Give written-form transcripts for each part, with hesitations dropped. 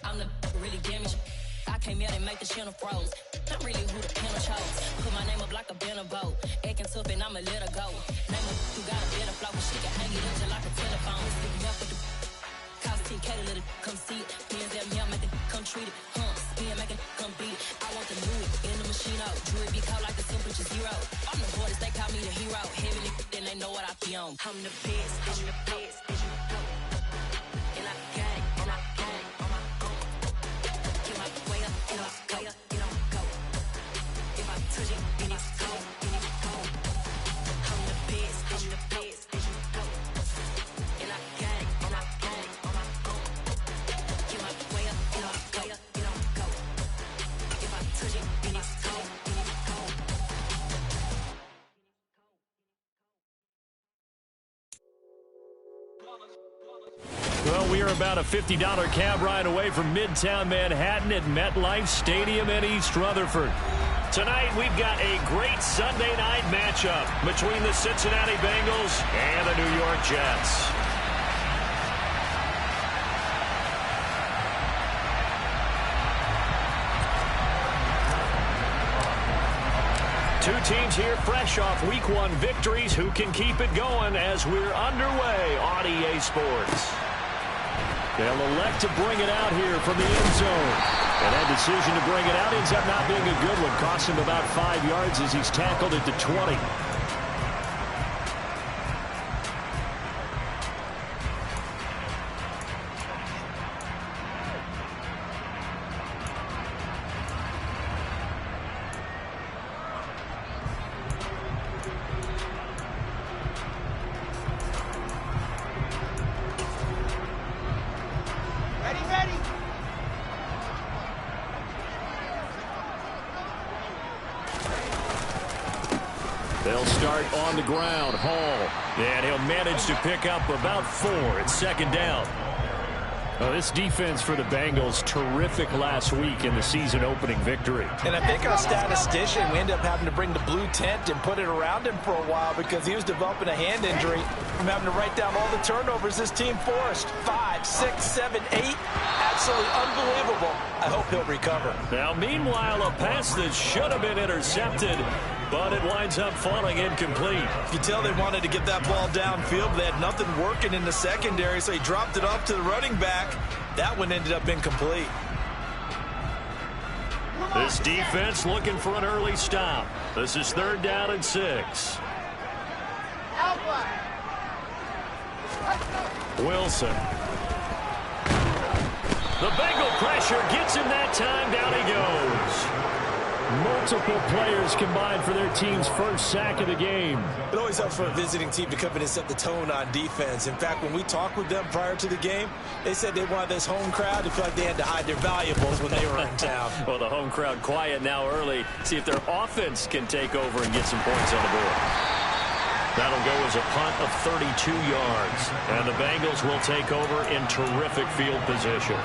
I'm the really damaged. I came out and make the channel froze. I'm really who the panel chose. Put my name up like a banner boat. Acting tough and I'ma let her go. Name her who got a better flow, but she can hang it up just like a telephone. Sticking up with the cost 10K to let it come see it. Hands at me, I make it come treat it. Spin, make it come beat it. I want the new in the machine out. Jewelry be caught like the temperature zero. I'm the hardest, they call me the hero. Heavenly, then they know what I be on. I'm the best, I'm the best. And I gang, and I gang on my own. Get my way up, get up, way up, get on go. If I touch it, then it's cold, then it's cold. I'm the best, I'm the best. And I gang on my own. Get my way up, get up, way up, get on go. If I touch it, then it's cold, then it's cold. Well, we are about a $50 cab ride away from Midtown Manhattan at MetLife Stadium in East Rutherford. Tonight, we've got a great Sunday night matchup between the Cincinnati Bengals and the New York Jets. Two teams here fresh off Week 1 victories. Who can keep it going as we're underway on EA Sports? They'll elect to bring it out here from the end zone. And that decision to bring it out ends up not being a good one. Costs him about 5 yards as he's tackled at the 20. They'll start on the ground. Hall. And he'll manage to pick up about 4. It's second down. Oh, this defense for the Bengals, terrific last week in the season-opening victory. And I think our statistician, we ended up having to bring the blue tent and put it around him for a while because he was developing a hand injury from having to write down all the turnovers this team forced. 5, 6, 7, 8. Absolutely unbelievable. I hope he'll recover. Now, meanwhile, a pass that should have been intercepted, but it winds up falling incomplete. You tell they wanted to get that ball downfield, but they had nothing working in the secondary, so he dropped it off to the running back. That one ended up incomplete. This defense looking for an early stop. This is 3rd down and 6. Wilson. The Bengal pressure gets him that time. Down he goes. Multiple players combined for their team's first sack of the game. It always helps for a visiting team to come in and set the tone on defense. In fact, when we talked with them prior to the game, they said they wanted this home crowd to feel like they had to hide their valuables when they were in town. Well, the home crowd quiet now early. See if their offense can take over and get some points on the board. That'll go as a punt of 32 yards. And the Bengals will take over in terrific field position.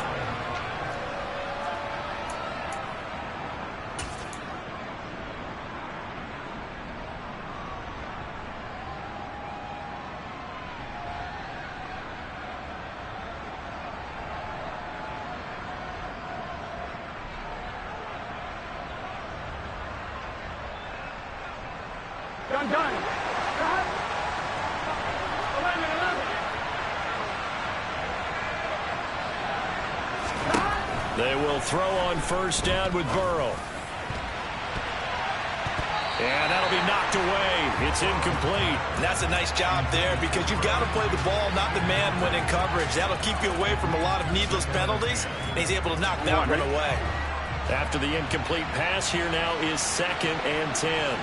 They will throw on first down with Burrow. And that'll be knocked away. It's incomplete. And that's a nice job there because you've got to play the ball, not the man when in coverage. That'll keep you away from a lot of needless penalties, and he's able to knock that one away. After the incomplete pass, here now is 2nd and 10.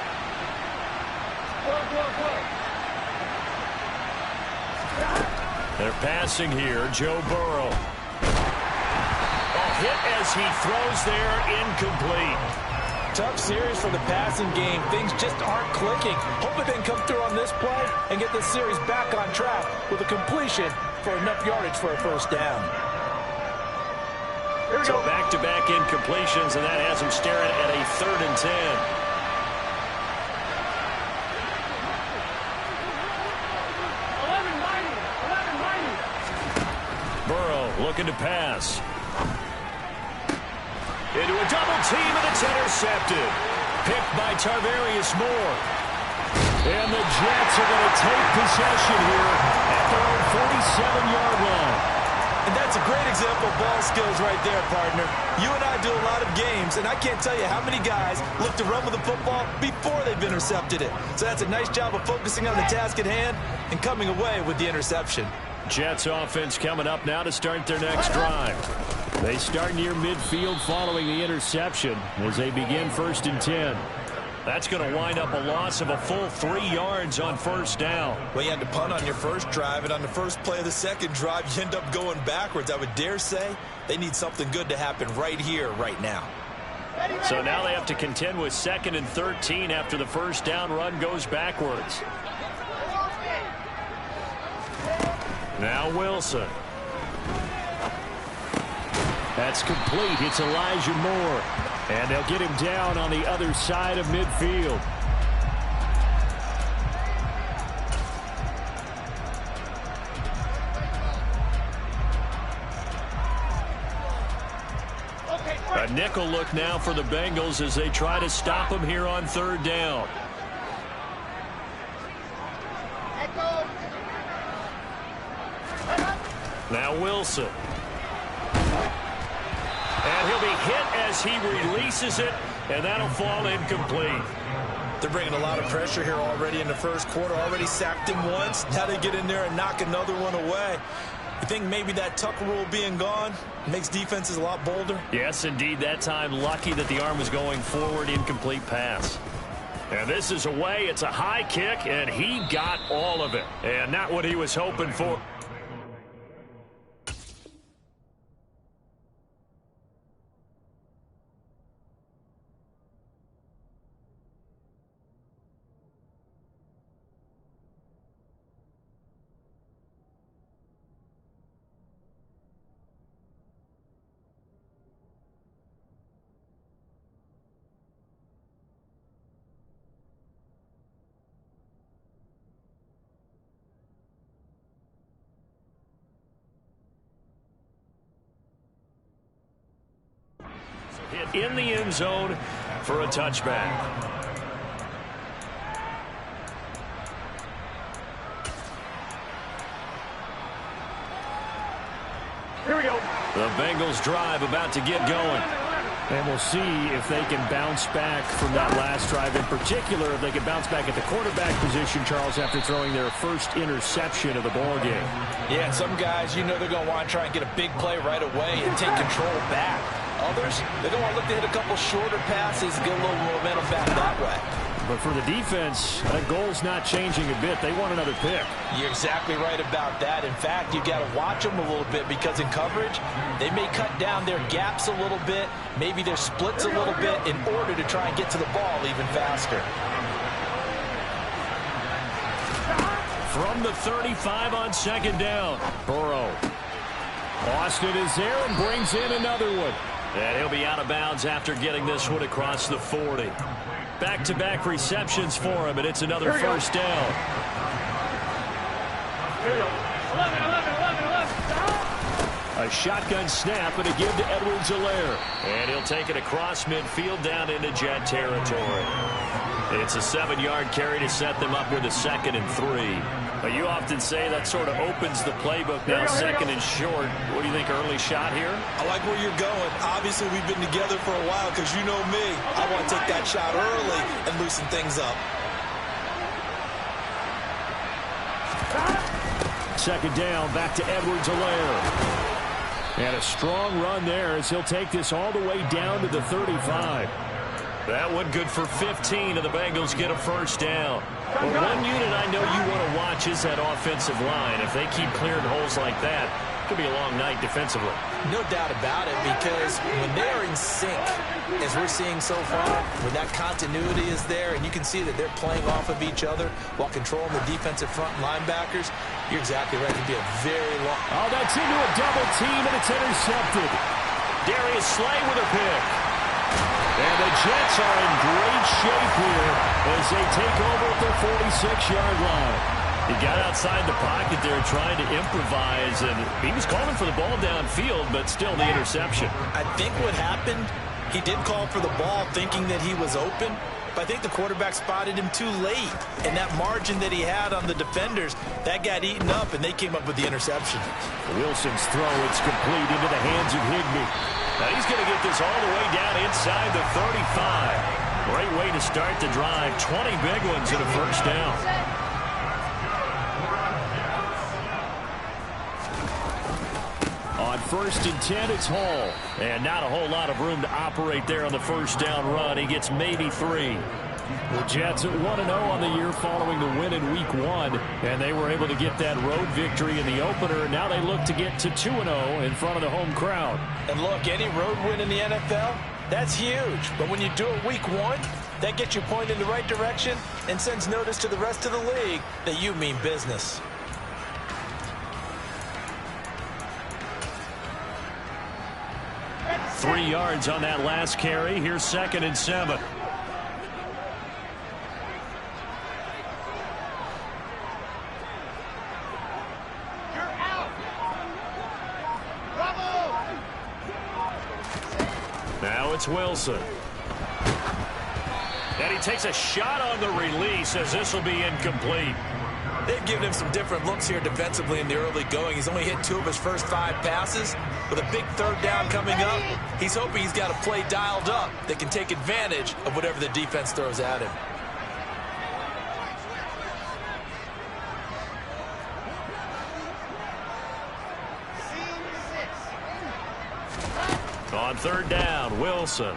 They're passing here. Joe Burrow. hit as he throws there, incomplete. Tough series for the passing game. Things just aren't clicking. Hope they can come through on this play and get this series back on track with a completion for enough yardage for a first down. So back-to-back incompletions, and that has him staring at a 3rd and 10. Burrow looking to pass. Into a double team, and it's intercepted. Picked by Tarvarius Moore. And the Jets are going to take possession here at their own 47-yard line. And that's a great example of ball skills right there, partner. You and I do a lot of games, and I can't tell you how many guys look to run with the football before they've intercepted it. So that's a nice job of focusing on the task at hand and coming away with the interception. Jets offense coming up now to start their next drive. They start near midfield following the interception as they begin 1st and 10. That's going to wind up a loss of a full 3 yards on 1st down. Well, you had to punt on your first drive, and on the first play of the second drive, you end up going backwards. I would dare say they need something good to happen right here, right now. So now they have to contend with 2nd and 13 after the first down run goes backwards. Now Wilson. That's complete. It's Elijah Moore. And they'll get him down on the other side of midfield. A nickel look now for the Bengals as they try to stop him here on 3rd down. Now Wilson. And he'll be hit as he releases it, and that'll fall incomplete. They're bringing a lot of pressure here already in the first quarter. Already sacked him once. Now they get in there and knock another one away. You think maybe that tuck rule being gone makes defenses a lot bolder? Yes, indeed. That time lucky that the arm was going forward. Incomplete pass. And this is away. It's a high kick, and he got all of it. And not what he was hoping for. Hit in the end zone for a touchback. Here we go. The Bengals drive about to get going. And we'll see if they can bounce back from that last drive. In particular, if they can bounce back at the quarterback position, Charles, after throwing their first interception of the ball game. Yeah, some guys, you know they're going to want to try and get a big play right away and take control back. Others, they're going to want to look to hit a couple shorter passes and get a little momentum back that way. But for the defense, that goal's not changing a bit. They want another pick. You're exactly right about that. In fact, you've got to watch them a little bit because in coverage, they may cut down their gaps a little bit, maybe their splits a little bit in order to try and get to the ball even faster. From the 35 on 2nd down, Burrow. Austin is there and brings in another one. And he'll be out of bounds after getting this one across the 40. Back-to-back receptions for him, and it's another first down. A shotgun snap and a give to Edwards-Helaire. And he'll take it across midfield down into Jet territory. It's a 7-yard carry to set them up with a 2nd and 3. But you often say that sort of opens the playbook now, 2nd and short. What do you think, early shot here? I like where you're going. Obviously, we've been together for a while because you know me. I want to take that shot early and loosen things up. 2nd down, back to Edwards-Helaire. And a strong run there as he'll take this all the way down to the 35. That one good for 15, and the Bengals get a first down. Well, one unit I know you want to watch is that offensive line. If they keep clearing holes like that, Could be a long night defensively. No doubt about it, because when they're in sync, as we're seeing so far, when that continuity is there and you can see that they're playing off of each other while controlling the defensive front linebackers, you're exactly right. It could be a very long... Oh, that's into a double team, and it's intercepted. Darius Slay with a pick. And the Jets are in great shape here as they take over at their 46-yard line. He got outside the pocket there trying to improvise, and he was calling for the ball downfield, but still the interception. I think what happened, he did call for the ball thinking that he was open, but I think the quarterback spotted him too late. And that margin that he had on the defenders, that got eaten up, and they came up with the interception. Wilson's throw, it's complete into the hands of Higbee. Now he's going to get this all the way down inside the 35. Great way to start the drive. 20 big ones and a first down. On 1st and 10, it's Hall. And not a whole lot of room to operate there on the first down run. He gets maybe 3. The Jets at 1-0 on the year following the win in Week 1. And they were able to get that road victory in the opener. And now they look to get to 2-0 in front of the home crowd. And look, any road win in the NFL, that's huge. But when you do it Week 1, that gets you pointed in the right direction and sends notice to the rest of the league that you mean business. Three yards on that last carry. Here's 2nd and 7. Now it's Wilson. And he takes a shot on the release as this will be incomplete. They've given him some different looks here defensively in the early going. He's only hit 2 of his first 5 passes. With a big 3rd down coming up, he's hoping he's got a play dialed up that can take advantage of whatever the defense throws at him. On 3rd down, Wilson.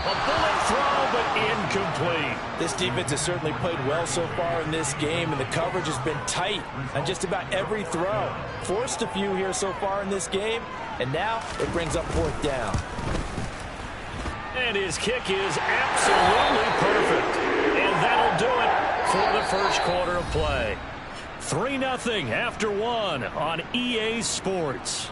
A bullet throw, but incomplete. This defense has certainly played well so far in this game, and the coverage has been tight on just about every throw. Forced a few here so far in this game, and now it brings up 4th down. And his kick is absolutely perfect. And that'll do it for the first quarter of play. 3-0 after 1 on EA Sports.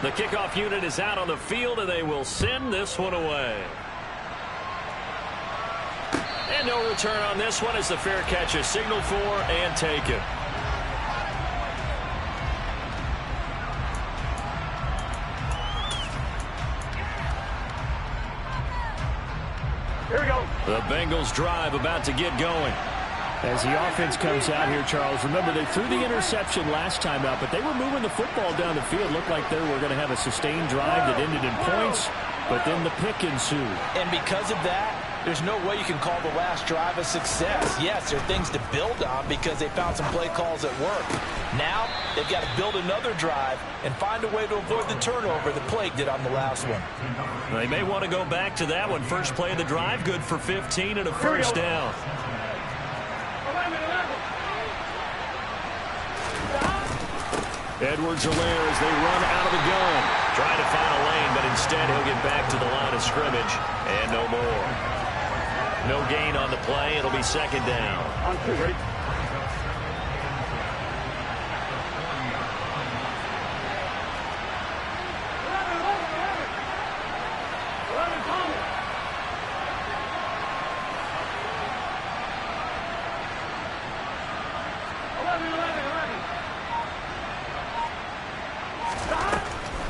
The kickoff unit is out on the field, and they will send this one away. And no return on this one as the fair catch is signaled for and taken. Here we go. The Bengals drive about to get going. As the offense comes out here, Charles, remember they threw the interception last time out, but they were moving the football down the field. Looked like they were going to have a sustained drive that ended in points, but then the pick ensued. And because of that, there's no way you can call the last drive a success. Yes, there are things to build on because they found some play calls at work. Now, they've got to build another drive and find a way to avoid the turnover that plagued it on the last one. They may want to go back to that one. First play of the drive, good for 15 and a first down. Edwards-Helaire as they run out of the gun. Trying to find a lane, but instead he'll get back to the line of scrimmage. And no more. No gain on the play. It'll be 2nd down.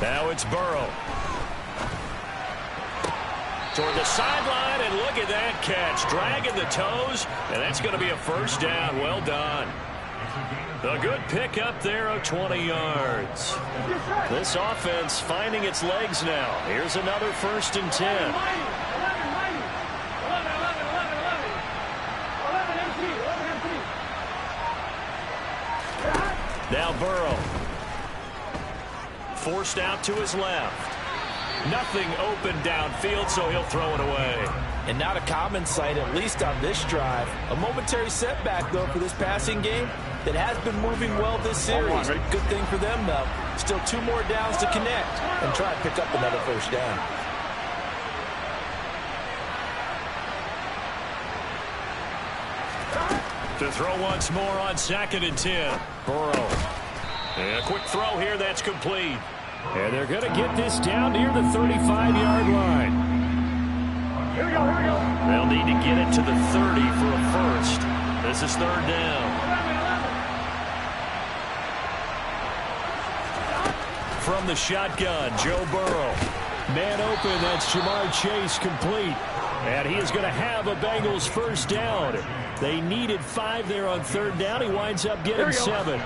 Now it's Burrow. Toward the sideline, and look at that catch. Dragging the toes, and that's going to be a first down. Well done. A good pick up there of 20 yards. This offense finding its legs now. Here's another 1st and 10. Now Burrow. Forced out to his left. Nothing open downfield, so he'll throw it away. And not a common sight, at least on this drive. A momentary setback, though, for this passing game that has been moving well this series. Good thing for them, though. Still 2 more downs to connect and try and pick up another first down. To throw once more on 2nd and 10. Burrow. And a quick throw here that's complete. And they're going to get this down near the 35-yard line. Here we go, here we go. They'll need to get it to the 30 for a first. This is 3rd down. From the shotgun, Joe Burrow. Man open, that's Jamar Chase complete. And he is going to have a Bengals first down. They needed 5 there on 3rd down. He winds up getting 7.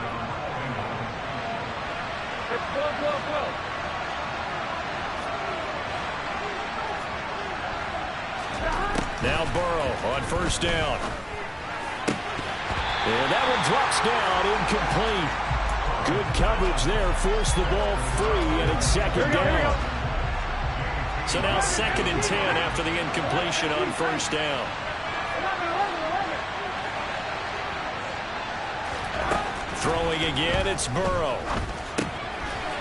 Now Burrow on 1st down. And that one drops down, incomplete. Good coverage there, forced the ball free, and it's 2nd down. So now 2nd and 10 after the incompletion on 1st down. Throwing again, it's Burrow.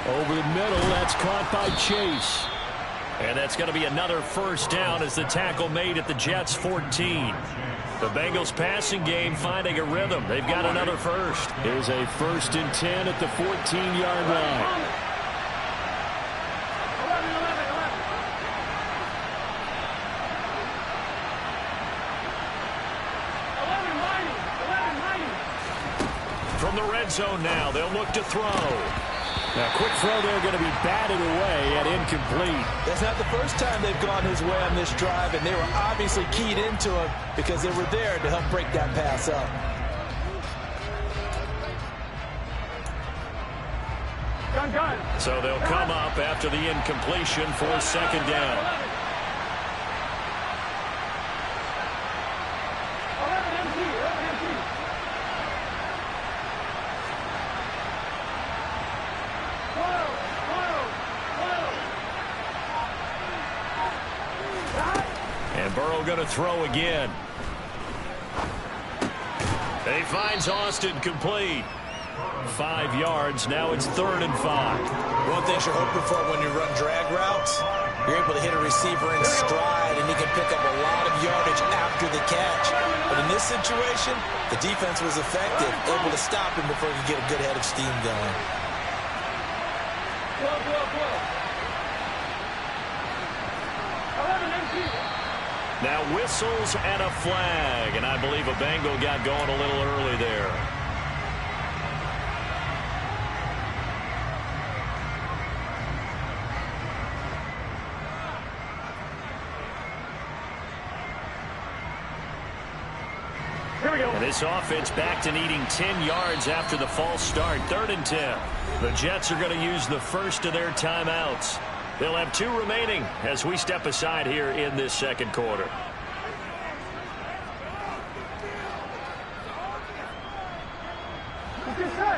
Over the middle, that's caught by Chase. And that's going to be another first down as the tackle made at the Jets' 14. The Bengals passing game finding a rhythm. They've got another first. Here's a 1st and 10 at the 14-yard line. From the red zone now, they'll look to throw. Now, quick throw there going to be batted away and incomplete. That's not the first time they've gone his way on this drive, and they were obviously keyed into him because they were there to help break that pass up. So they'll come up after the incompletion for 2nd down. Burrow going to throw again. He finds Austin complete. 5 yards. Now it's 3rd and 5. One thing you're hoping for when you run drag routes, you're able to hit a receiver in stride, and he can pick up a lot of yardage after the catch. But in this situation, the defense was effective, able to stop him before he could get a good head of steam going. Now whistles and a flag, and I believe a Bengal got going a little early there. Here we go. And this offense back to needing 10 yards after the false start. 3rd and 10. The Jets are going to use the first of their timeouts. They'll have 2 remaining as we step aside here in this 2nd quarter.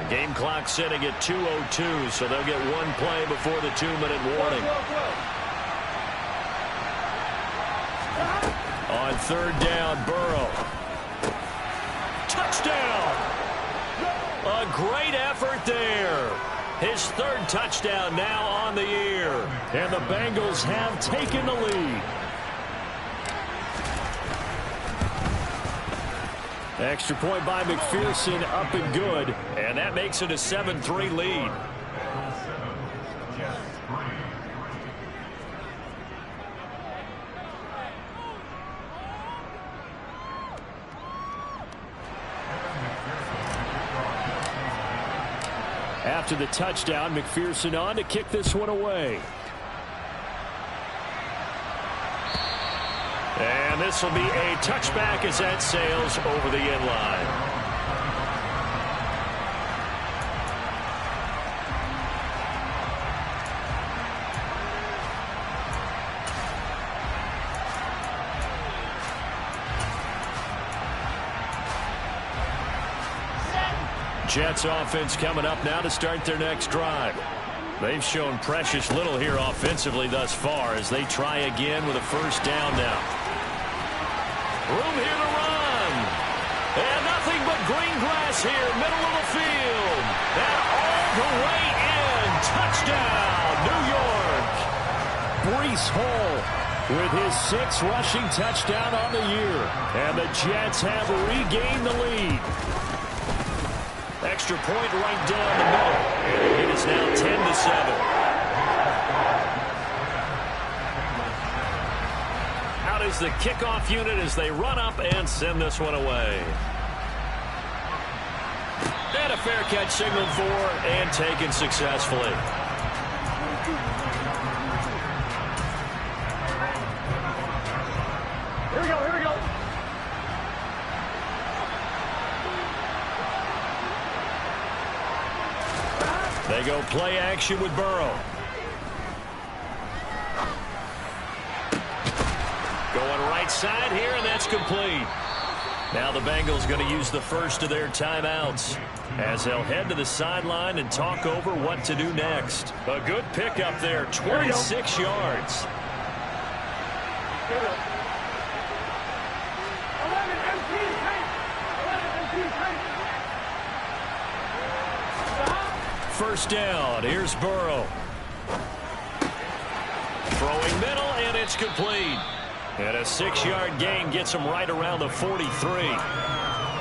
Game clock sitting at 2:02, so they'll get 1 play before the 2-minute warning. On 3rd down, Burrow. Touchdown! A great effort there. His 3rd touchdown now on the year. And the Bengals have taken the lead. Extra point by McPherson, up and good. And that makes it a 7-3 lead. After the touchdown, McPherson on to kick this one away. And this will be a touchback as that sails over the end line. Jets offense coming up now to start their next drive. They've shown precious little here offensively thus far as they try again with a first down now. Room here to run. And nothing but green grass here, middle of the field. And all the way in. Touchdown, New York. Breece Hall with his 6th rushing touchdown on the year. And the Jets have regained the lead. Extra point right down the middle. It is now 10-7. Out is the kickoff unit as they run up and send this one away. And a fair catch signaled for and taken successfully. Here we go, here we go. They go play action with Burrow. Going right side here, and that's complete. Now the Bengals going to use the first of their timeouts as they'll head to the sideline and talk over what to do next. A good pickup there, 26 yards. Here we go. 11 MT tank. 11 MT tank. First down, here's Burrow. Throwing middle, and it's complete. And a 6-yard gain gets him right around the 43.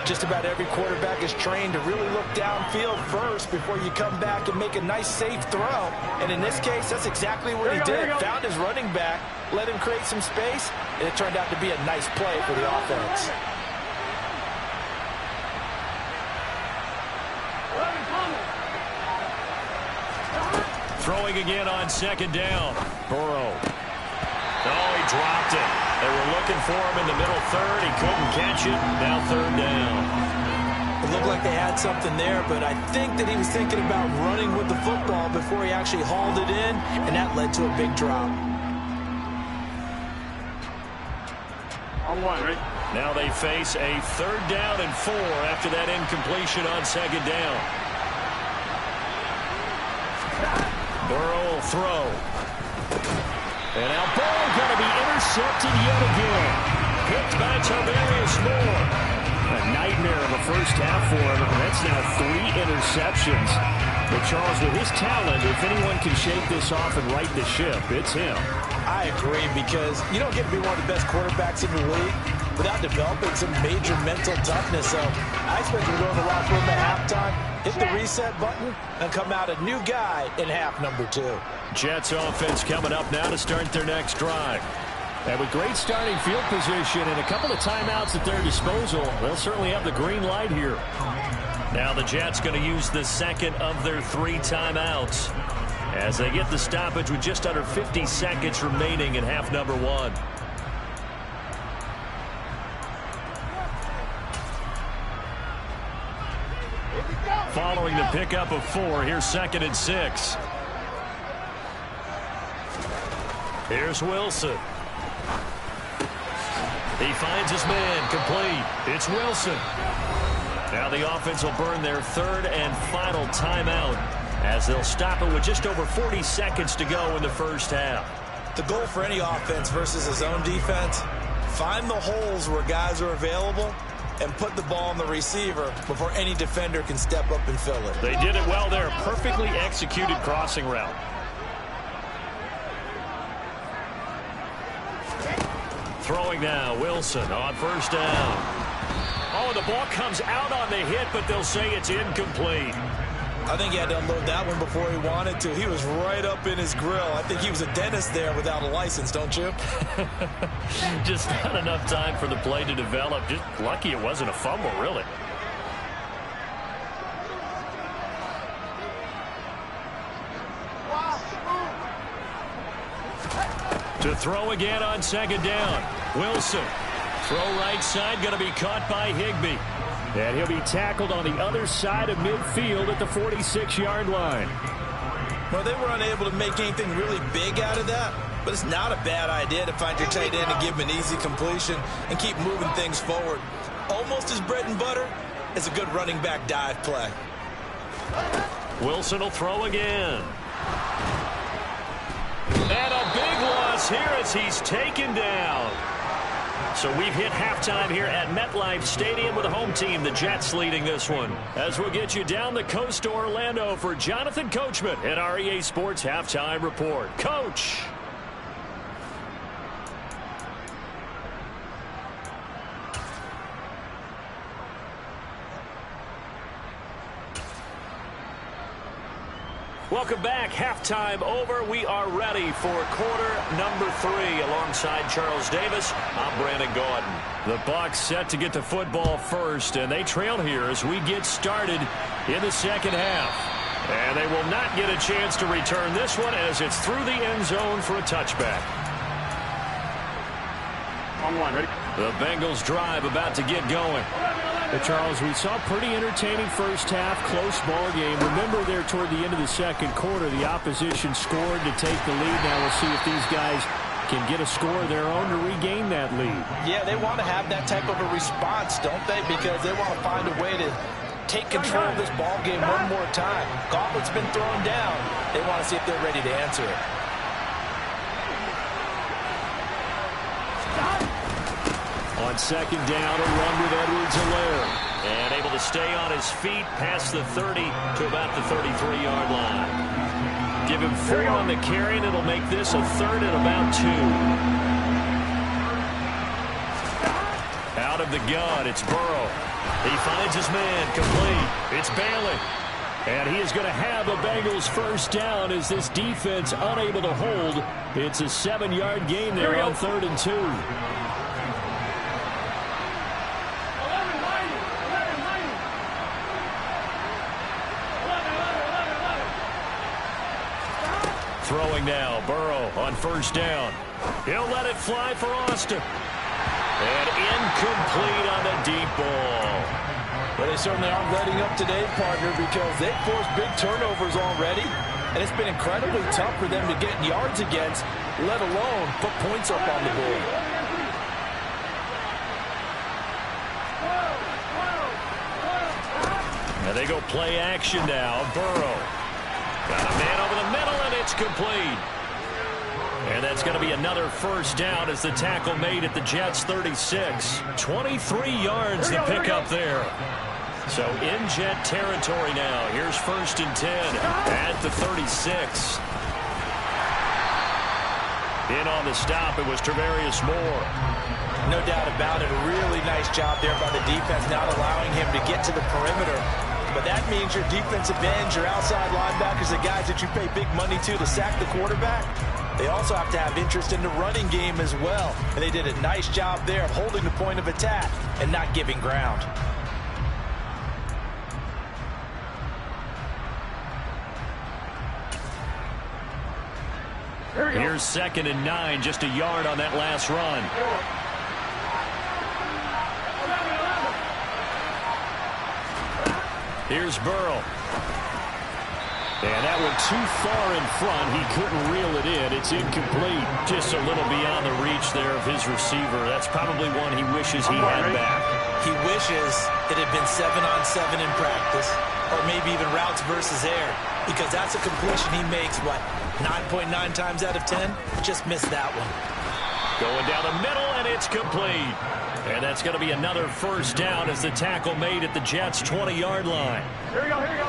Just about every quarterback is trained to really look downfield first before you come back and make a nice, safe throw. And in this case, that's exactly what he did. Found his running back, let him create some space, and it turned out to be a nice play for the offense. Throwing again on second down. Burrow. Oh, he dropped it. They were looking for him in the middle third. He couldn't catch it. Now third down. It looked like they had something there, but I think that he was thinking about running with the football before he actually hauled it in, and that led to a big drop. On one, right? Now they face a 3rd down and 4 after that incompletion on second down. Burrow will throw. And now Burrow going to be intercepted yet again. Picked by Tarvarius Moore. A nightmare of a first half for him. And that's now 3 interceptions. But Charles, with his talent, if anyone can shake this off and right the ship, it's him. I agree, because you don't get to be one of the best quarterbacks in the league without developing some major mental toughness. So I expect him to go in the locker room at halftime, hit the reset button, and come out a new guy in half number 2. Jets offense coming up now to start their next drive. And with great starting field position and a couple of timeouts at their disposal, they'll certainly have the green light here. Now the Jets going to use the second of their 3 timeouts as they get the stoppage with just under 50 seconds remaining in half number 1. Following the pickup of 4, here's 2nd and 6. Here's Wilson. He finds his man, complete. It's Wilson. Now the offense will burn their 3rd and final timeout as they'll stop it with just over 40 seconds to go in the first half. The goal for any offense versus his own defense, find the holes where guys are available and put the ball on the receiver before any defender can step up and fill it. They did it well there. Perfectly executed crossing route. Throwing now, Wilson on first down. Oh, the ball comes out on the hit, but they'll say it's incomplete. I think he had to unload that one before he wanted to. He was right up in his grill. I think he was a dentist there without a license, don't you? Just not enough time for the play to develop. Just lucky it wasn't a fumble, really. To throw again on second down. Wilson. Throw right side, going to be caught by Higbee. And he'll be tackled on the other side of midfield at the 46-yard line. Well, they were unable to make anything really big out of that, but it's not a bad idea to find your tight end and give him an easy completion and keep moving things forward. Almost as bread and butter as a good running back dive play. Wilson will throw again. And a big loss here as he's taken down. So we've hit halftime here at MetLife Stadium with the home team, the Jets, leading this one. As we'll get you down the coast to Orlando for Jonathan Coachman at our EA Sports Halftime Report. Coach. Welcome back. Halftime over. We are ready for quarter number 3. Alongside Charles Davis, I'm Brandon Gordon. The Bucs set to get the football first, and they trail here as we get started in the second half. And they will not get a chance to return this one as it's through the end zone for a touchback. On one, ready? The Bengals drive about to get going. But Charles, we saw pretty entertaining first half, close ball game. Remember there toward the end of the second quarter, the opposition scored to take the lead. Now we'll see if these guys can get a score of their own to regain that lead. Yeah, they want to have that type of a response, don't they? Because they want to find a way to take control of this ball game one more time. Gauntlet's been thrown down. They want to see if they're ready to answer it. On second down, a run with Edwards-Helaire. And able to stay on his feet past the 30 to about the 33-yard line. Give him 4 on the carry, and it'll make this a third and about 2. Out of the gun, it's Burrow. He finds his man, complete. It's Bailey. And he is going to have the Bengals first down as this defense unable to hold. It's a 7-yard gain there on 3rd and 2. Throwing now, Burrow on first down. He'll let it fly for Austin. And incomplete on the deep ball. Well, they certainly aren't letting up today, partner, because they've forced big turnovers already. And it's been incredibly tough for them to get yards against, let alone put points up on the board. Now they go play action now. Burrow. Got a man over the middle, and it's complete. And that's going to be another first down as the tackle made at the Jets' 36. 23 yards the pickup there. So in Jet territory now. Here's 1st and 10 at the 36. In on the stop, it was Travarius Moore. No doubt about it. A really nice job there by the defense, not allowing him to get to the perimeter. But that means your defensive ends, your outside linebackers, the guys that you pay big money to sack the quarterback, they also have to have interest in the running game as well. And they did a nice job there of holding the point of attack and not giving ground. Here's 2nd and 9, just a yard on that last run. Here's Burrow. And that one too far in front. He couldn't reel it in. It's incomplete. Just a little beyond the reach there of his receiver. That's probably one he wishes he had back. He wishes it had been 7-on-7 in practice, or maybe even routes versus air, because that's a completion he makes, what, 9.9 times out of 10? Just missed that one. Going down the middle, and it's complete. And that's going to be another first down as the tackle made at the Jets' 20-yard line. Here we go, here we go.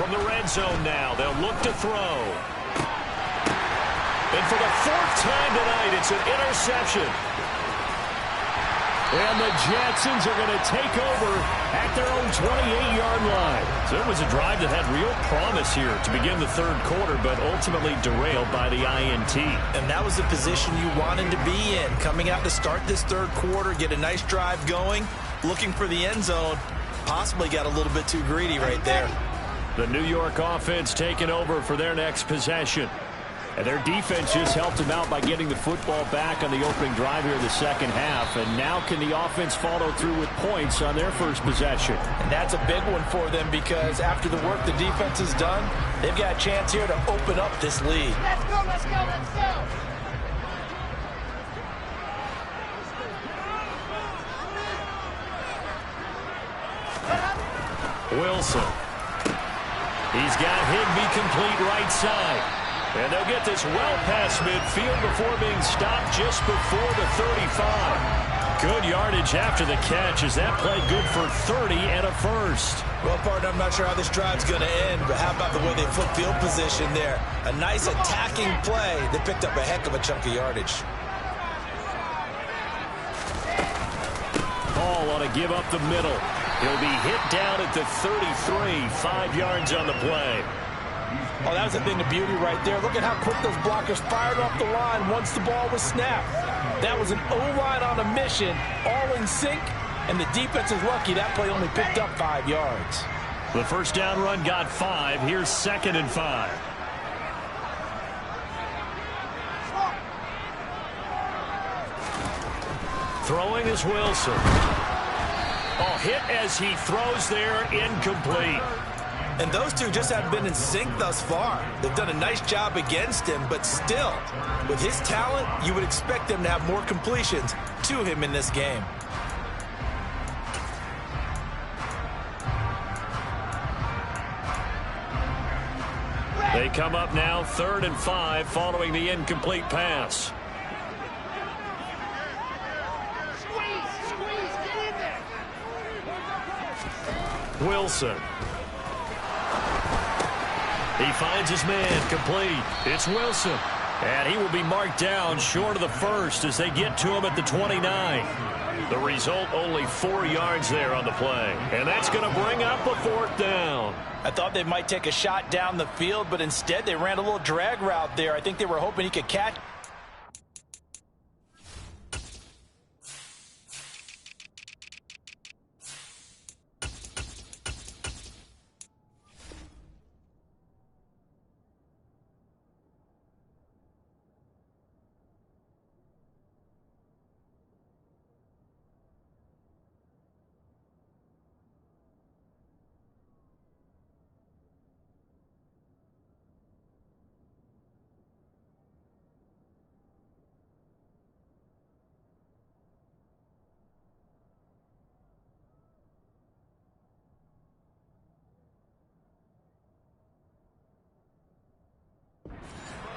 From the red zone now, they'll look to throw. And for the 4th time tonight, it's an interception. And the Jacksons are going to take over at their own 28-yard line. So it was a drive that had real promise here to begin the 3rd quarter, but ultimately derailed by the INT. And that was the position you wanted to be in. Coming out to start this 3rd quarter, get a nice drive going, looking for the end zone. Possibly got a little bit too greedy right there. The New York offense taking over for their next possession. And their defense just helped them out by getting the football back on the opening drive here in the second half. And now can the offense follow through with points on their first possession? And that's a big one for them because after the work the defense has done, they've got a chance here to open up this lead. Let's go, let's go, let's go. Wilson. He's got Higbee complete right side. And they'll get this well past midfield before being stopped just before the 35. Good yardage after the catch as that played good for 30 and a first. Well, partner, I'm not sure how this drive's going to end, but how about the way they flip field position there? A nice attacking play that picked up a heck of a chunk of yardage. Hall ought to give up the middle. He'll be hit down at the 33, 5 yards on the play. Oh, that was a thing of beauty right there. Look at how quick those blockers fired off the line once the ball was snapped. That was an O-line on a mission, all in sync, and the defense is lucky that play only picked up 5 yards. The first down run got 5. Here's 2nd and 5. Throwing is Wilson. Oh, hit as he throws there, incomplete. And those two just haven't been in sync thus far. They've done a nice job against him, but still, with his talent, you would expect them to have more completions to him in this game. They come up now 3rd and 5 following the incomplete pass. Wilson. He finds his man complete. It's Wilson. And he will be marked down short of the first as they get to him at the 29. The result, only 4 yards there on the play. And that's going to bring up a 4th down. I thought they might take a shot down the field, but instead they ran a little drag route there. I think they were hoping he could catch.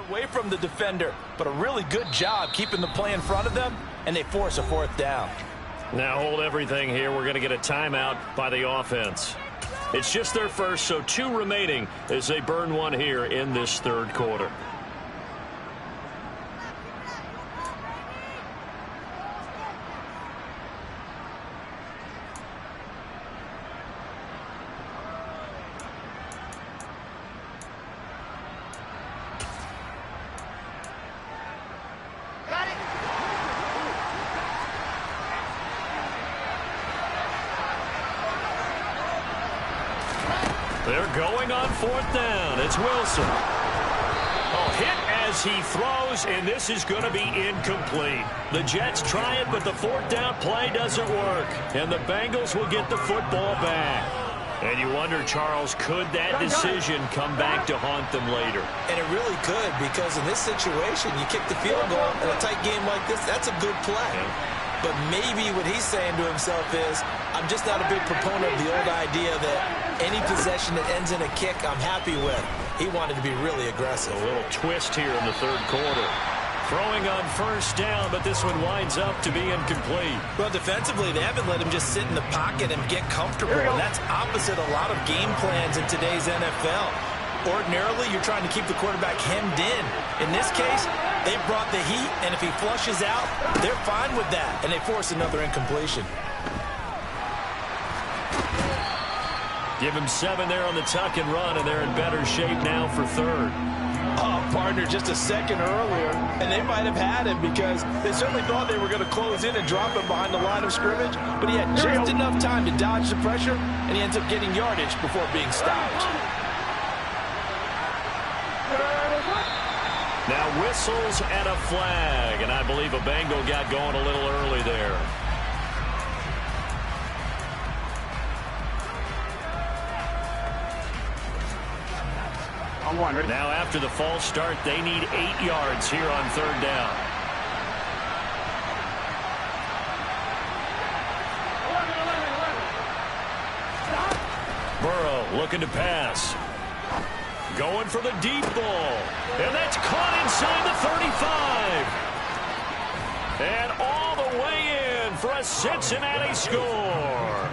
Away from the defender, but a really good job keeping the play in front of them, and they force a 4th down. Now hold everything here. We're going to get a timeout by the offense. It's just their first, so 2 remaining as they burn one here in this 3rd quarter. They're going on 4th down. It's Wilson. Oh, hit as he throws, and this is going to be incomplete. The Jets try it, but the 4th down play doesn't work. And the Bengals will get the football back. And you wonder, Charles, could that decision come back to haunt them later? And it really could, because in this situation, you kick the field goal in a tight game like this, that's a good play. Yeah. But maybe what he's saying to himself is, I'm just not a big proponent of the old idea that any possession that ends in a kick I'm happy with. He wanted to be really aggressive. A little twist here in the 3rd quarter. Throwing on 1st down, but this one winds up to be incomplete. Well, defensively, they haven't let him just sit in the pocket and get comfortable. And that's opposite a lot of game plans in today's NFL. Ordinarily, you're trying to keep the quarterback hemmed in. In this case, they brought the heat, and if he flushes out, they're fine with that, and they force another incompletion. Give him 7 there on the tuck and run, and they're in better shape now for 3rd. Oh, partner, just a second earlier, and they might have had him because they certainly thought they were going to close in and drop him behind the line of scrimmage, but he had just enough time to dodge the pressure, and he ends up getting yardage before being stopped. Now whistles and a flag, and I believe a Bengal got going a little early there. Now after the false start, they need 8 yards here on 3rd down. Burrow looking to pass. Going for the deep ball. And that's caught inside the 35. And all the way in for a Cincinnati score.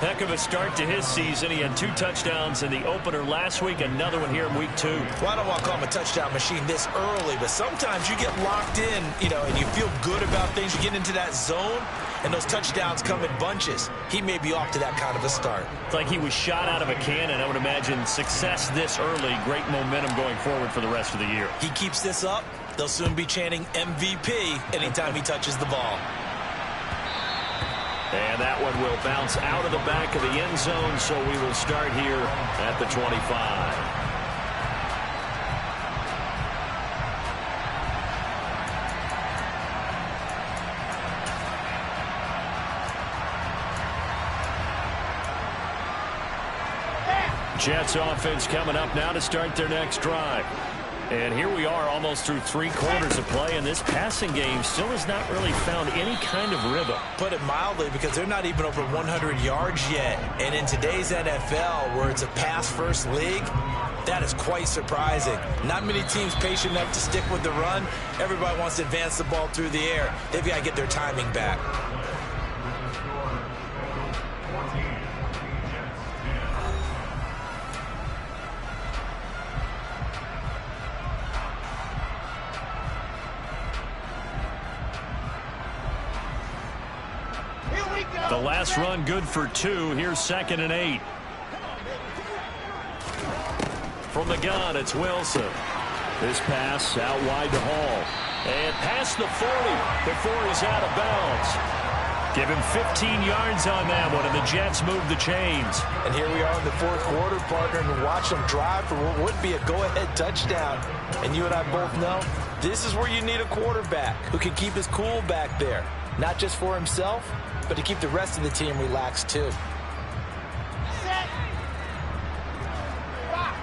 Heck of a start to his season. He had 2 touchdowns in the opener last week, another one here in week 2. Well, I don't want to call him a touchdown machine this early, but sometimes you get locked in, and you feel good about things. You get into that zone, and those touchdowns come in bunches. He may be off to that kind of a start. It's like he was shot out of a cannon. I would imagine success this early, great momentum going forward for the rest of the year. He keeps this up, they'll soon be chanting MVP anytime he touches the ball. And that one will bounce out of the back of the end zone, so we will start here at the 25. Jets offense coming up now to start their next drive. And here we are almost through 3 quarters of play, and this passing game still has not really found any kind of rhythm. Put it mildly, because they're not even over 100 yards yet. And in today's NFL, where it's a pass-first league, that is quite surprising. Not many teams patient enough to stick with the run. Everybody wants to advance the ball through the air. They've got to get their timing back. The last run good for 2. Here's 2nd and 8. From the gun, it's Wilson. This pass out wide to Hall. And past the 40 before he's out of bounds. Give him 15 yards on that one, and the Jets move the chains. And here we are in the 4th quarter, partner, and watch them drive for what would be a go-ahead touchdown. And you and I both know this is where you need a quarterback who can keep his cool back there. Not just for himself, but to keep the rest of the team relaxed too. Set. Rock.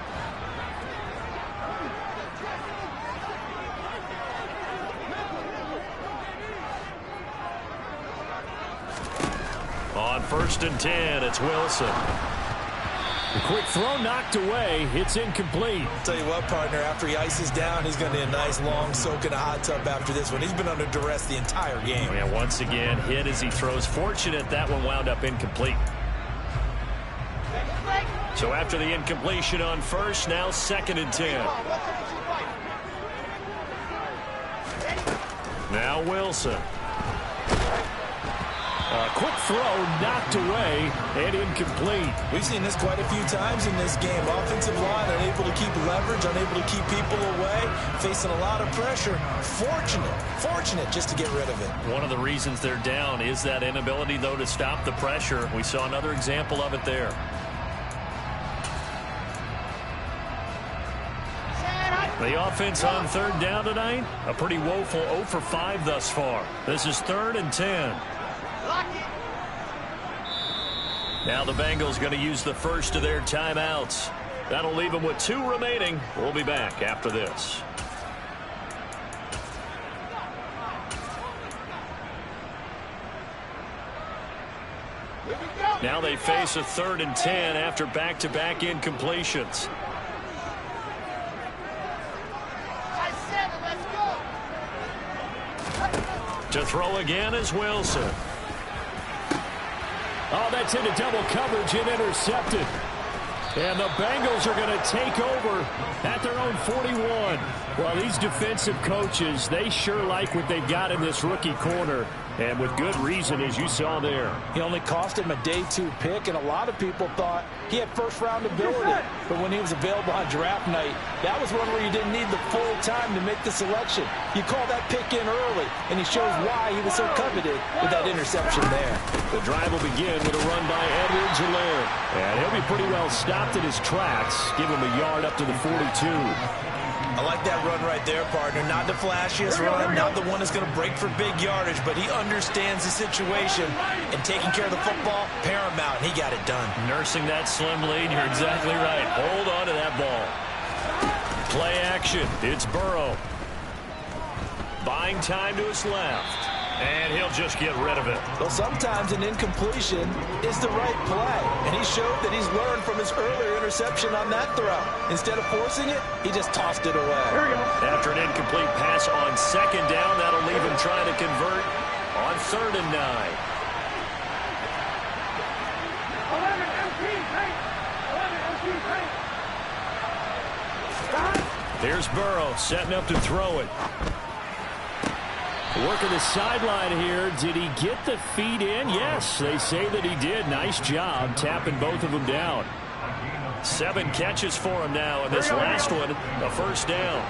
On 1st and 10, it's Wilson. The quick throw knocked away. It's incomplete. I'll tell you what, partner, after he ices down, he's going to need a nice long soak in a hot tub after this one. He's been under duress the entire game. Yeah, once again, hit as he throws. Fortunate that one wound up incomplete. So after the incompletion on 1st, now 2nd and 10. Now Wilson. Quick throw knocked away and incomplete. We've seen this quite a few times in this game. Offensive line unable to keep leverage, unable to keep people away, facing a lot of pressure. Fortunate just to get rid of it. One of the reasons they're down is that inability, though, to stop the pressure. We saw another example of it there. The offense on 3rd down tonight, a pretty woeful 0 for 5 thus far. This is 3rd and 10. Now the Bengals going to use the first of their timeouts. That'll leave them with 2 remaining. We'll be back after this. Now they face a 3rd and 10 after back-to-back incompletions. To throw again is Wilson. Oh, that's into double coverage and intercepted. And the Bengals are going to take over at their own 41. Well, these defensive coaches, they sure like what they've got in this rookie corner. And with good reason, as you saw there. He only cost him a day 2 pick, and a lot of people thought he had first-round ability. But when he was available on draft night, that was one where you didn't need the full time to make the selection. You call that pick in early, and he shows why he was so coveted with that interception there. The drive will begin with a run by Edwards-Helaire. And he'll be pretty well stopped in his tracks. Give him a yard up to the 42. I like that run right there, partner. Not the flashiest run, not the one that's going to break for big yardage, but he understands the situation, and taking care of the football, paramount, and he got it done. Nursing that slim lead, you're exactly right. Hold on to that ball. Play action. It's Burrow. Buying time to his left. And he'll just get rid of it. Well, sometimes an incompletion is the right play. And he showed that he's learned from his earlier interception on that throw. Instead of forcing it, he just tossed it away. Here we go. After an incomplete pass on second down, that'll leave him trying to convert on 3rd and 9. 11 MC tank. 11 MC tank. Here's Burrow setting up to throw it. Working the sideline here. Did he get the feet in? Yes, they say that he did. Nice job tapping both of them down. 7 catches for him now, and this last one, a first down.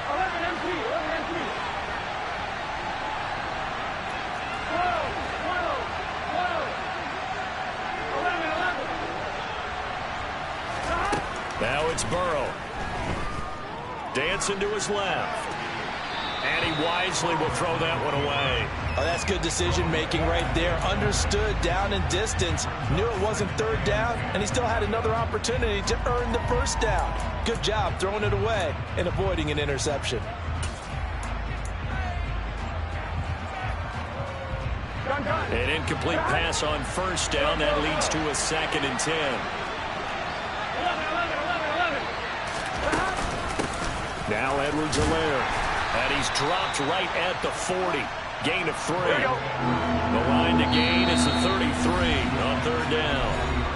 11 MC. 11 MC. 12. 11. 11. Now it's Burrow. Dancing to his left. And he wisely will throw that one away. Oh, that's good decision-making right there. Understood down and distance. Knew it wasn't 3rd down, and he still had another opportunity to earn the first down. Good job throwing it away and avoiding an interception. An incomplete pass on first down. That leads to a 2nd and 10. 11. 11. 11. Now Edwards-Helaire. And he's dropped right at the 40. Gain of 3. The line to gain is the 33 on 3rd down.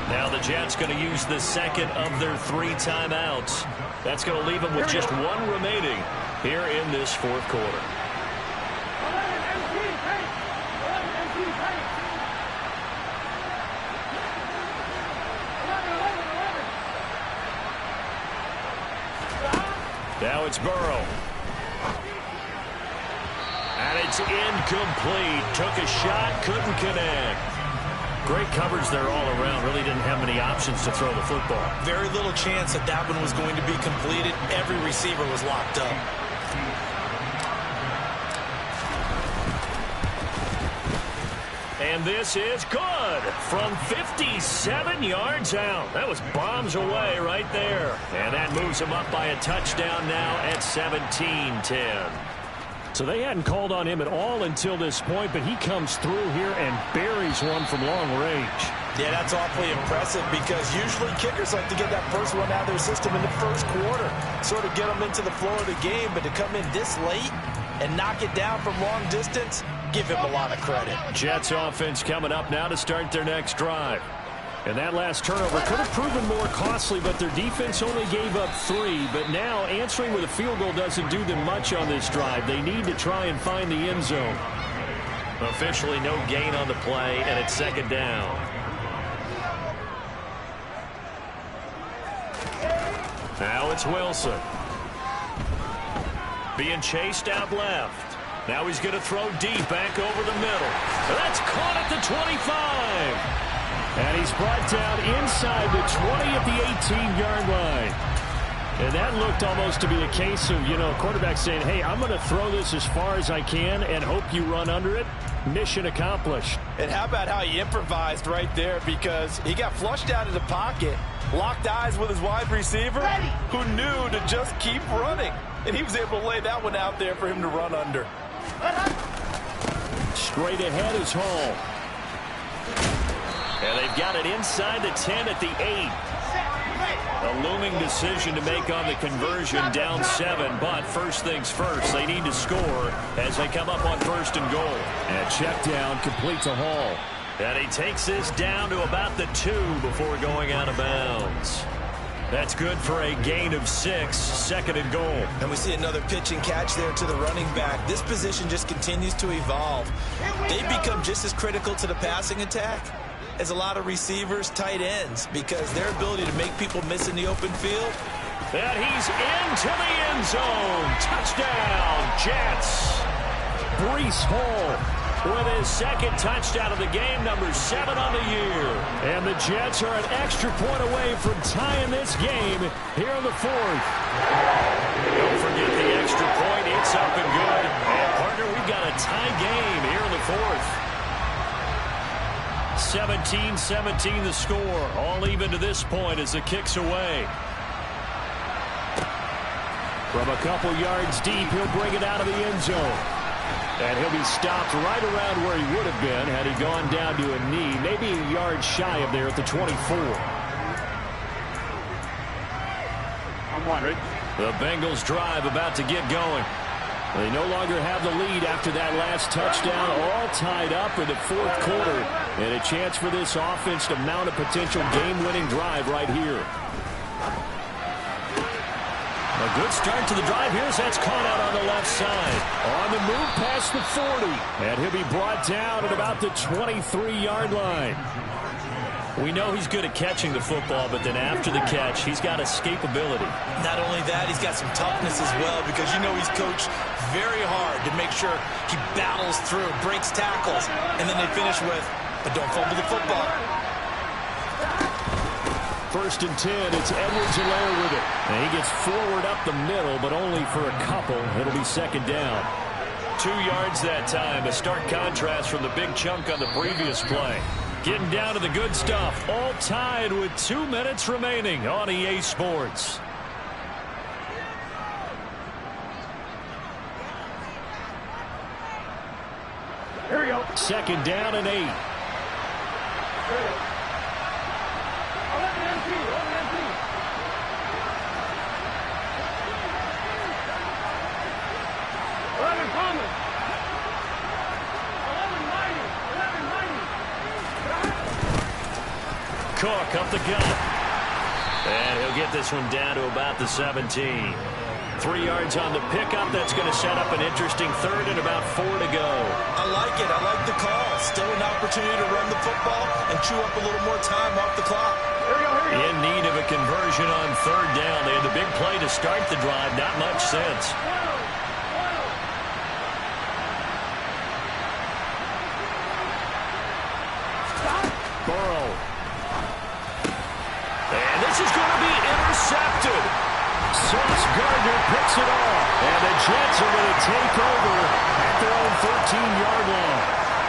Now the Jets going to use the 2nd of their 3 timeouts. That's going to leave them with just 1 remaining here in this 4th quarter. 11 MC tank. 11 MC tank. 11. 11. 11. Now it's Burrow. And it's incomplete. Took a shot, couldn't connect. Great coverage there all around. Really didn't have many options to throw the football. Very little chance that that one was going to be completed. Every receiver was locked up. And this is good from 57 yards out. That was bombs away right there. And that moves him up by a touchdown now at 17-10. So they hadn't called on him at all until this point, but he comes through here and buries one from long range. Yeah, that's awfully impressive because usually kickers like to get that first one out of their system in the first quarter, sort of get them into the flow of the game, but to come in this late and knock it down from long distance, give him a lot of credit. Jets offense coming up now to start their next drive. And that last turnover could have proven more costly, but their defense only gave up 3. But now answering with a field goal doesn't do them much on this drive. They need to try and find the end zone. Officially no gain on the play, and it's 2nd down. Now it's Wilson. Being chased out left. Now he's going to throw deep back over the middle. That's caught at the 25. And he's brought down inside the 20 at the 18-yard line. And that looked almost to be a case of, a quarterback saying, hey, I'm going to throw this as far as I can and hope you run under it. Mission accomplished. And how about how he improvised right there, because he got flushed out of the pocket, locked eyes with his wide receiver, who knew to just keep running. And he was able to lay that one out there for him to run under. Straight ahead is Hall. And they've got it inside the 10 at the 8. A looming decision to make on the conversion, down 7. But first things first, they need to score as they come up on 1st and goal. And check down, complete to Hall. And he takes this down to about the 2 before going out of bounds. That's good for a gain of 6, 2nd and goal. And we see another pitch and catch there to the running back. This position just continues to evolve. They become just as critical to the passing attack as a lot of receivers, tight ends, because their ability to make people miss in the open field. And he's into the end zone. Touchdown, Jets. Breece Hall with his 2nd touchdown of the game, number 7 on the year. And the Jets are an extra point away from tying this game here in the 4th. Don't forget the extra point. It's up and good. And, partner, we've got a tie game here in the 4th. 17-17 the score. All even to this point as the kick's away. From a couple yards deep, he'll bring it out of the end zone. And he'll be stopped right around where he would have been had he gone down to a knee, maybe a yard shy of there at the 24. I'm one, Rich. The Bengals drive about to get going. They no longer have the lead after that last touchdown, all tied up in the fourth quarter. And a chance for this offense to mount a potential game-winning drive right here. A good start to the drive. Here's that's caught out on the left side. On the move past the 40. And he'll be brought down at about the 23-yard line. We know he's good at catching the football, but then after the catch, he's got escapability. Not only that, he's got some toughness as well, because you know he's coached very hard to make sure he battles through, breaks tackles, and then they finish with, but don't fumble the football. First and 10, it's Edwards-Helaire with it. And he gets forward up the middle, but only for a couple. It'll be second down. 2 yards that time, a stark contrast from the big chunk on the previous play. Getting down to the good stuff, all tied with 2 minutes remaining on EA Sports. Here we go. Second down and 8. Here we go. 11 MC, 11 MC. 11 Thomas. 11 Mighty. 11 Mighty. Cook up the gut. And he'll get this one down to about the 17. 3 yards on the pickup. That's going to set up an interesting third and about 4 to go. I like it. I like the call. Still an opportunity to run the football and chew up a little more time off the clock. Here we go, here we go. In need of a conversion on third down. They had the big play to start the drive. Not much sense. Burrow. And this is going to be intercepted. Sauce Gardner picks it off. And the Jets are going to take over at their own 13-yard line.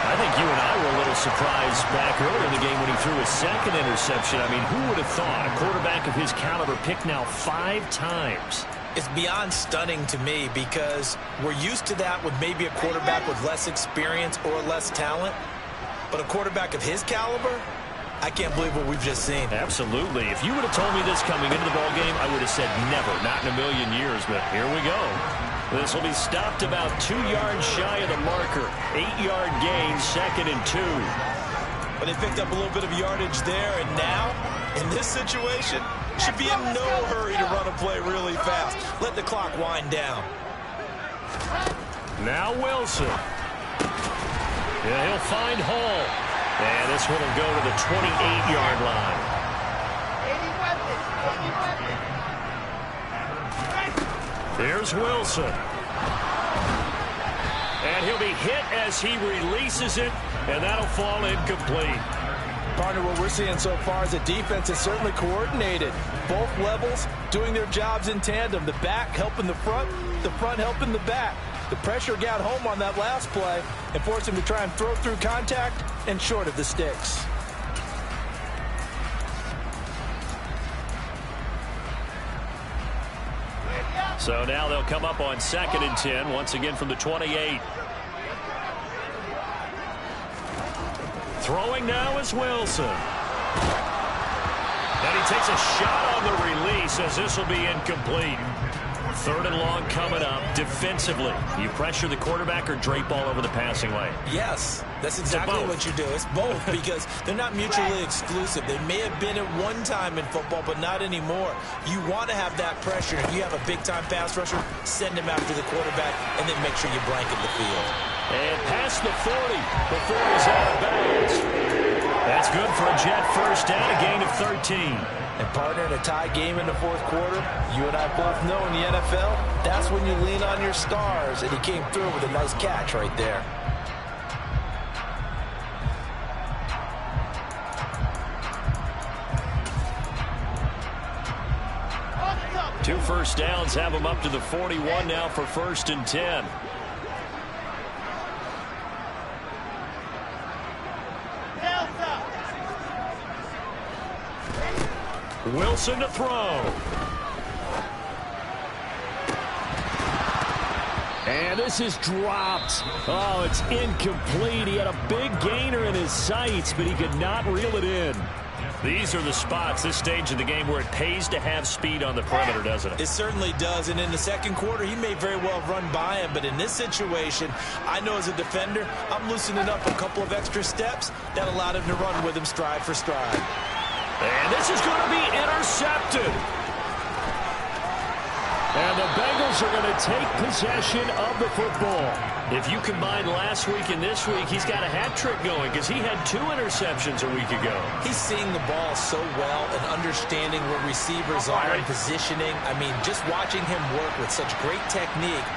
I think you and I were a little surprised back earlier in the game when he threw his second interception. I mean, who would have thought a quarterback of his caliber picked now 5 times? It's beyond stunning to me, because we're used to that with maybe a quarterback with less experience or less talent. But a quarterback of his caliber, I can't believe what we've just seen. Absolutely. If you would have told me this coming into the ballgame, I would have said never, not in a million years. But here we go. This will be stopped about 2 yards shy of the marker. 8-yard gain, second and 2. But they picked up a little bit of yardage there, and now, in this situation, should be in no hurry to run a play really fast. Let the clock wind down. Now Wilson. Yeah, he'll find Hall. And this one will go to the 28-yard line. There's Wilson. And he'll be hit as he releases it, and that'll fall incomplete. Partner, what we're seeing so far is the defense is certainly coordinated. Both levels doing their jobs in tandem. The back helping the front helping the back. The pressure got home on that last play and forced him to try and throw through contact and short of the sticks. So now they'll come up on second and 10, once again from the 28. Throwing now is Wilson. And he takes a shot on the release as this will be incomplete. Third and long coming up. Defensively, you pressure the quarterback or drape all over the passing lane? Yes, that's exactly what you do. It's both, because they're not mutually exclusive. They may have been at one time in football, but not anymore. You want to have that pressure. If you have a big-time pass rusher, send him after the quarterback, and then make sure you blanket the field. And past the 40 before he's out of bounds. That's good for a Jet first down, a gain of 13. And partner, in a tie game in the fourth quarter, you and I both know in the NFL, that's when you lean on your stars, and he came through with a nice catch right there. Two first downs have him up to the 41 now for first and 10. Wilson to throw. And this is dropped. Oh, it's incomplete. He had a big gainer in his sights, but he could not reel it in. These are the spots, this stage of the game, where it pays to have speed on the perimeter, doesn't it? It certainly does, and in the second quarter, he may very well run by him, but in this situation, I know as a defender, I'm loosening up a couple of extra steps that allowed him to run with him stride for stride. And this is going to be intercepted. And the Bengals are going to take possession of the football. If you combine last week and this week, he's got a hat trick going because he had 2 interceptions a week ago. He's seeing the ball so well and understanding where receivers are and positioning. I mean, just watching him work with such great technique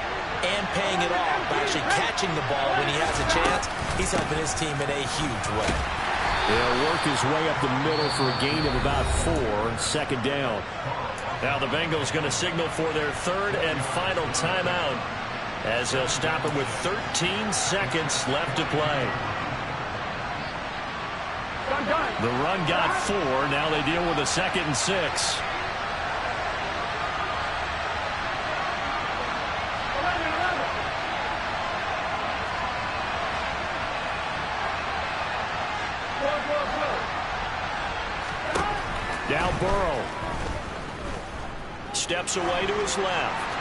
and paying it off by actually catching the ball when he has a chance, he's helping his team in a huge way. He'll work his way up the middle for a gain of about 4, second down. Now the Bengals going to signal for their 3rd and final timeout as they'll stop it with 13 seconds left to play. The run got 4. Now they deal with a 2nd and 6. Now Burrow steps away to his left.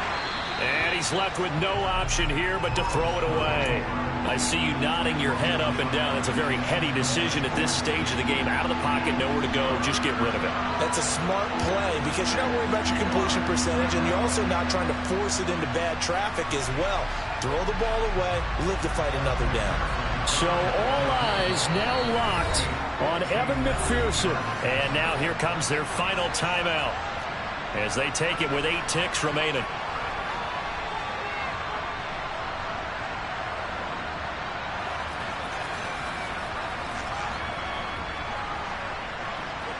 And he's left with no option here but to throw it away. I see you nodding your head up and down. That's a very heady decision at this stage of the game. Out of the pocket, nowhere to go. Just get rid of it. That's a smart play because you're not worried about your completion percentage, and you're also not trying to force it into bad traffic as well. Throw the ball away, live to fight another down. So all eyes now locked on Evan McPherson. And now here comes their final timeout as they take it with 8 ticks remaining.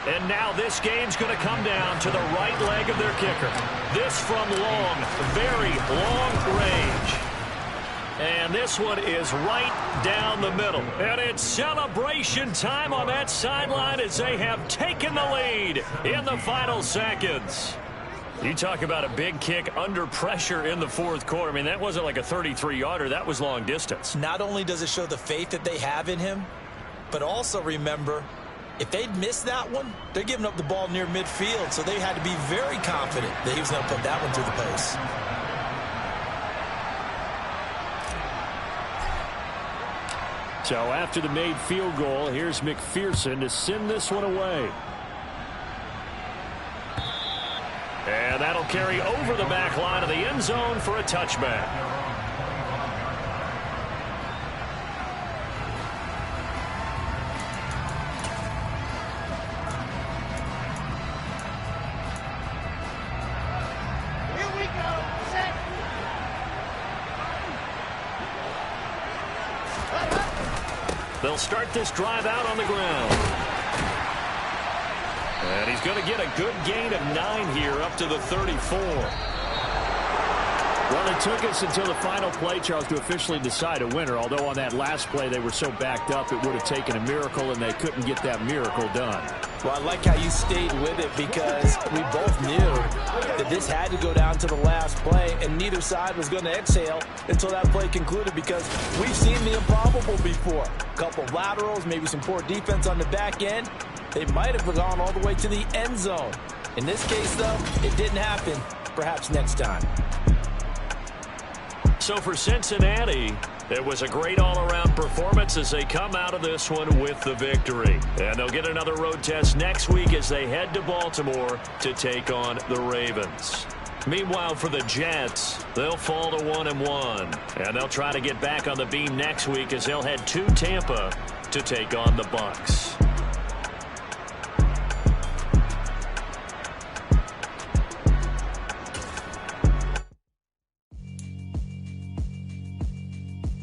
And now this game's going to come down to the right leg of their kicker. This from long, very long range. And this one is right down the middle. And it's celebration time on that sideline as they have taken the lead in the final seconds. You talk about a big kick under pressure in the 4th quarter. I mean, that wasn't like a 33-yarder. That was long distance. Not only does it show the faith that they have in him, but also remember, if they'd missed that one, they're giving up the ball near midfield, so they had to be very confident that he was going to put that one through the post. So after the made field goal, here's McPherson to send this one away. And that'll carry over the back line of the end zone for a touchback. They'll start this drive out on the ground. And he's going to get a good gain of 9 here up to the 34. Well, it took us until the final play, Charles, to officially decide a winner. Although on that last play they were so backed up, it would have taken a miracle, and they couldn't get that miracle done. Well, I like how you stayed with it because we both knew that this had to go down to the last play, and neither side was going to exhale until that play concluded because we've seen the improbable before. A couple of laterals, maybe some poor defense on the back end. They might have gone all the way to the end zone. In this case, though, it didn't happen. Perhaps next time. So for Cincinnati, it was a great all-around performance as they come out of this one with the victory. And they'll get another road test next week as they head to Baltimore to take on the Ravens. Meanwhile, for the Jets, they'll fall to 1-1. And they'll try to get back on the beam next week as they'll head to Tampa to take on the Bucs.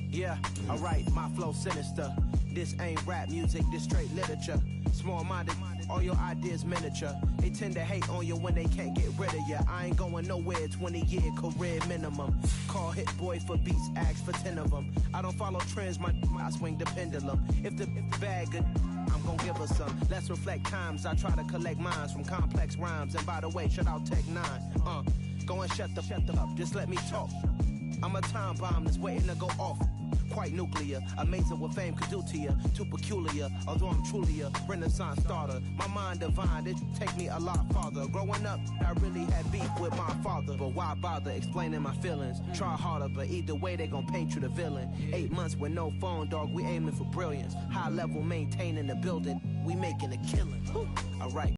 Yeah, alright, my flow sinister. This ain't rap music, this straight literature. Small-minded, all your ideas miniature. They tend to hate on you when they can't get rid of you. I ain't going nowhere, 20-year career minimum. Call Hit Boy for beats, ask for 10 of them. I don't follow trends, I swing the pendulum. If the bag good, I'm gonna give her some. Let's reflect times, I try to collect minds from complex rhymes. And by the way, shout out Tech 9. Go and shut the up, just let me talk. I'm a time bomb that's waiting to go off. Quite nuclear, amazing what fame could do to you. Too peculiar, although I'm truly a renaissance starter. My mind divine, it take me a lot farther. Growing up, I really had beef with my father. But why bother explaining my feelings? Try harder, but either way they gon' paint you the villain. 8 months with no phone, dog, we aiming for brilliance. High level maintaining the building, we making a killing. Alright.